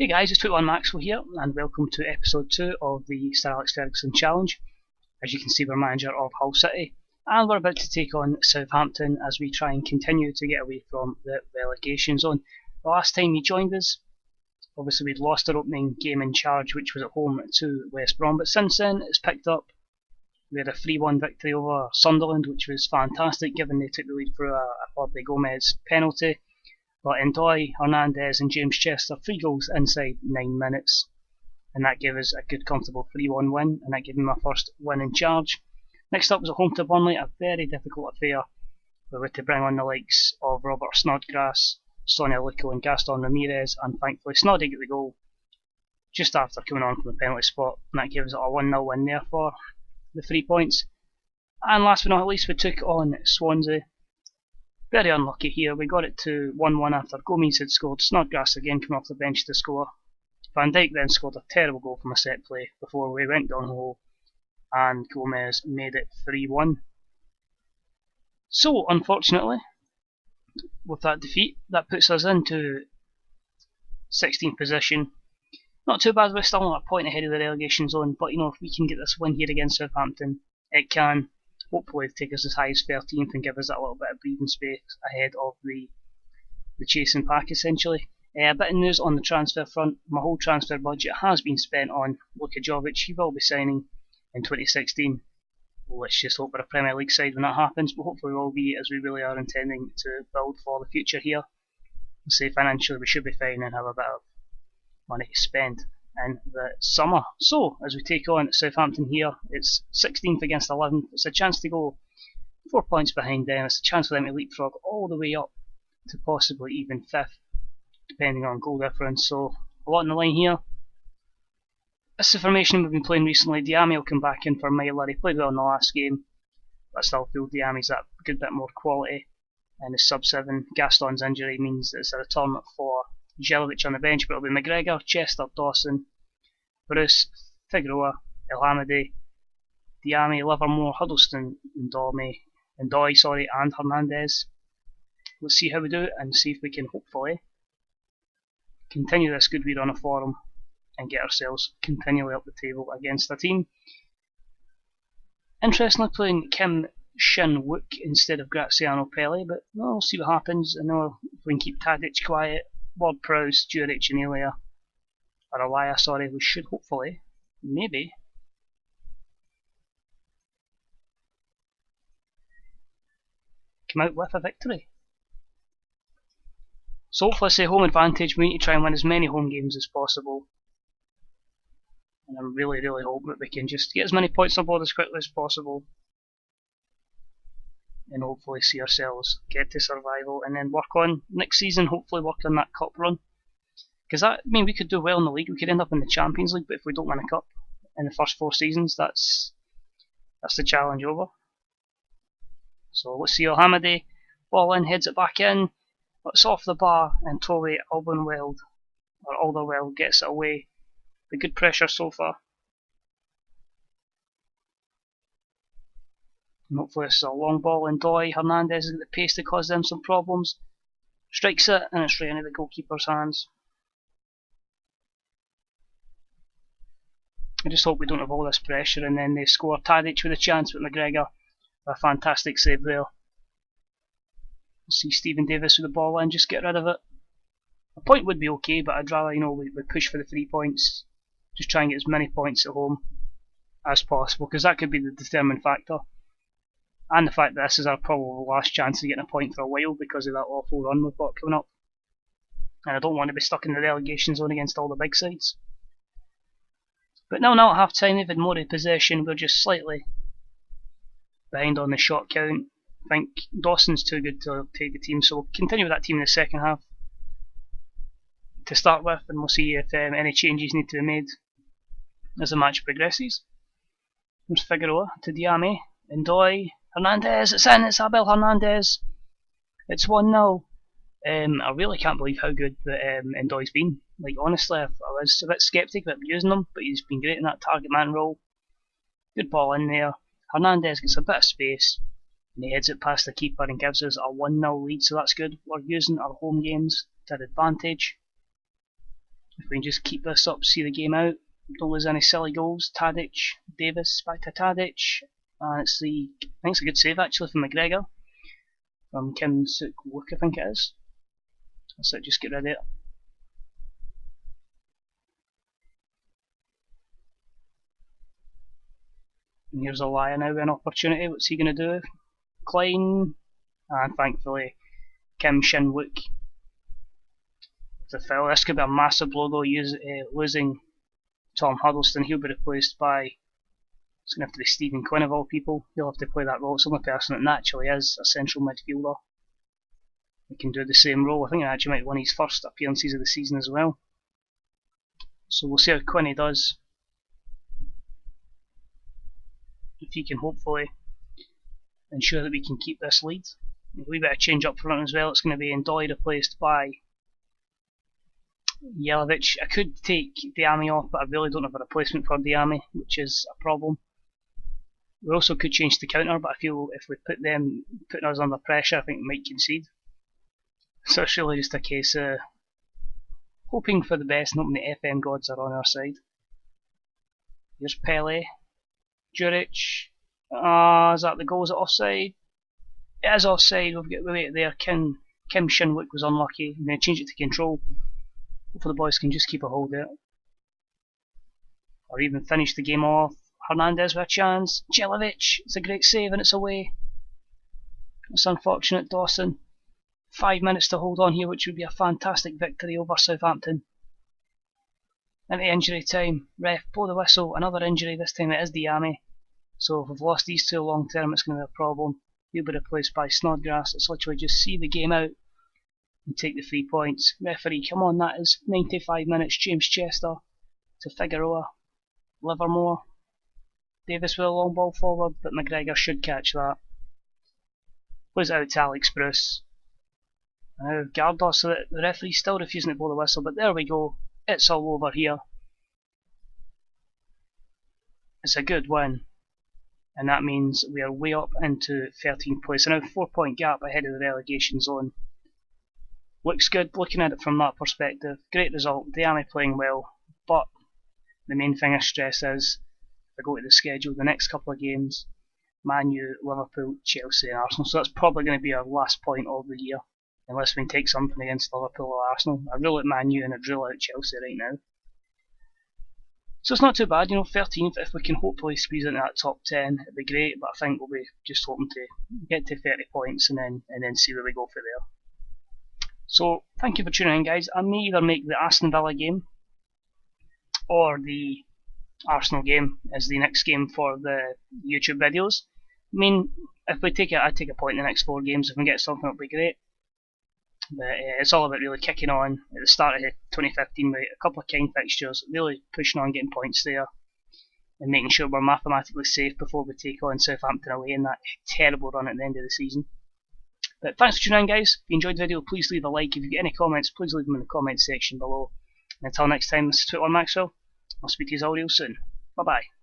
guys, it's 21 Maxwell here, and welcome to episode 2 of the Sir Alex Ferguson challenge. As you can see, we're manager of Hull City, and we're about to take on Southampton as we try and continue to get away from the relegation zone. The last time he joined us, obviously we'd lost our opening game in charge, which was at home to West Brom, but since then it's picked up. We had a 3-1 victory over Sunderland, which was fantastic given they took the lead through a Jorge Gomez penalty. But Ndoye, Hernandez and James Chester, 3 goals inside 9 minutes. And that gave us a good comfortable 3-1 win, and that gave me my first win in charge. Next up was at home to Burnley, a very difficult affair. We were to bring on the likes of Robert Snodgrass, Sonia Lico and Gaston Ramirez, and thankfully Snoddy got the goal just after coming on from the penalty spot, and that gave us a 1-0 win there for the 3 points. And last but not least, we took on Swansea. Very unlucky here, we got it to 1-1 after Gomez had scored, Snodgrass again came off the bench to score. Van Dijk then scored a terrible goal from a set play before we went down the hole, and Gomez made it 3-1. So, unfortunately, with that defeat, that puts us into 16th position. Not too bad, we're still not a point ahead of the relegation zone, but you know, if we can get this win here against Southampton, it can hopefully take us as high as 13th and give us that little bit of breathing space ahead of the chasing pack essentially. A bit of news on the transfer front. My whole transfer budget has been spent on Luka Jovic. He will be signing in 2016. Let's just hope we're a Premier League side when that happens, but hopefully we will be, as we really are intending to build for the future here. I'll say financially we should be fine and have a bit of money to spend in the summer. So, as we take on Southampton here, it's 16th against 11th. It's a chance to go 4 points behind them. It's a chance for them to leapfrog all the way up to possibly even 5th, depending on goal difference. So, a lot on the line here. This is the formation we've been playing recently. Diame will come back in for Myler. He played well in the last game, but I still feel Diame's that good bit more quality. And the sub-7, Gaston's injury means it's a return for Jelovic on the bench, but it'll be McGregor, Chester, Dawson, Bruce, Figueroa, Elhamady, Diame, Livermore, Huddleston, Ndoye, and Hernandez. Let's see how we do and see if we can hopefully continue this good run of form and get ourselves continually up the table against a team. Interestingly, playing Kim Shin-wook instead of Graziano Pelle, but we'll see what happens. I know if we can keep Tadic quiet, Ward-Prowse, Juric and Elia, we should hopefully, maybe, come out with a victory. So hopefully, say home advantage, we need to try and win as many home games as possible. And I'm really hoping that we can just get as many points on board as quickly as possible. And hopefully see ourselves get to survival and then work on next season, hopefully work on that cup run. Because that, I mean, we could do well in the league, we could end up in the Champions League, but if we don't win a cup in the first 4 seasons, that's the challenge over. So let's see Elhamady, ball in, heads it back in, but it's off the bar, and Tory Alderweireld gets it away. The good pressure so far. And hopefully this is a long ball, and Ndoye, Hernandez has got the pace to cause them some problems. Strikes it, and it's right into the goalkeeper's hands. I just hope we don't have all this pressure and then they score. Tadic with a chance with McGregor. A fantastic save there. We'll see Stephen Davis with the ball in, just get rid of it. A point would be okay, but I'd rather, we push for the 3 points. Just try and get as many points at home as possible, because that could be the determining factor. And the fact that this is our probable last chance of getting a point for a while because of that awful run we've got coming up. And I don't want to be stuck in the relegation zone against all the big sides. But now at half time they've had more of possession, we're just slightly behind on the shot count. I think Dawson's too good to take the team, so we'll continue with that team in the second half to start with, and we'll see if any changes need to be made as the match progresses. There's Figueroa to Diame, Ndoye, Hernandez, it's in, it's Abel Hernandez. It's 1-0. I really can't believe how good Ndoye's been. Like, honestly, I was a bit sceptic about using him, but he's been great in that target man role. Good ball in there. Hernandez gets a bit of space, and he heads it past the keeper and gives us a 1-0 lead, so that's good. We're using our home games to our advantage. If we can just keep this up, see the game out, don't lose any silly goals. Tadic, Davis, back to Tadic, and I think it's a good save actually from McGregor, from Kim Suk-wook I think it is. So just get rid of it. And here's a liar now with an opportunity. What's he going to do? Klein, and thankfully Kim Shin-wook to foul. This could be a massive blow though, losing Tom Huddleston. He'll be replaced by, it's going to have to be Stephen Quinn of all people. He'll have to play that role. It's the only person that naturally is a central midfielder. He can do the same role. I think he actually might win his first appearances of the season as well. So we'll see how Quinny does. If he can hopefully ensure that we can keep this lead. A wee bit of change up front as well. It's going to be Ndoye replaced by Jelavic. I could take Diame off, but I really don't have a replacement for Diame, which is a problem. We also could change the counter, but I feel if we putting us under pressure, I think we might concede. So it's really just a case of hoping for the best and hoping the FM gods are on our side. Here's Pele. Juric. Is that the goal? Is it offside? It is offside. We've got it there. Kim Shin-wook was unlucky. I'm going to change it to control. Hopefully the boys can just keep a hold of it. Or even finish the game off. Hernandez with a chance. Jelavic. It's a great save and it's away. It's unfortunate, Dawson. 5 minutes to hold on here, which would be a fantastic victory over Southampton. Into injury time. Ref, blow the whistle. Another injury. This time it is Diame. So if we've lost these two long term, it's going to be a problem. He'll be replaced by Snodgrass. It's literally just see the game out and take the 3 points. Referee, come on, that is 95 minutes. James Chester to Figueroa. Livermore. Davis with a long ball forward, but McGregor should catch that. Plays it out to Alex Bruce. Now Gardos, so the referee's still refusing to blow the whistle, but there we go. It's all over here. It's a good win. And that means we are way up into 13th place. So now 4-point gap ahead of the relegation zone. Looks good looking at it from that perspective. Great result. Diame playing well. But the main thing I stress is, if I go to the schedule, the next couple of games, Man U, Liverpool, Chelsea and Arsenal. So that's probably going to be our last point of the year. Unless we can take something against Liverpool or Arsenal. I rule out Man U and I'd rule out Chelsea right now. So it's not too bad, 13th. If we can hopefully squeeze into that top 10, it'd be great. But I think we'll be just hoping to get to 30 points and then see where we go from there. So thank you for tuning in, guys. I may either make the Aston Villa game or the Arsenal game as the next game for the YouTube videos. I mean, if we take it, I'd take a point in the next 4 games. If we can get something, it'll be great. But it's all about really kicking on at the start of 2015 with a couple of kind fixtures, really pushing on, getting points there, and making sure we're mathematically safe before we take on Southampton away in that terrible run at the end of the season. But thanks for tuning in, guys. If you enjoyed the video, please leave a like. If you get any comments, please leave them in the comments section below. And until next time, this is 21 Maxwell. I'll speak to you all real soon. Bye bye.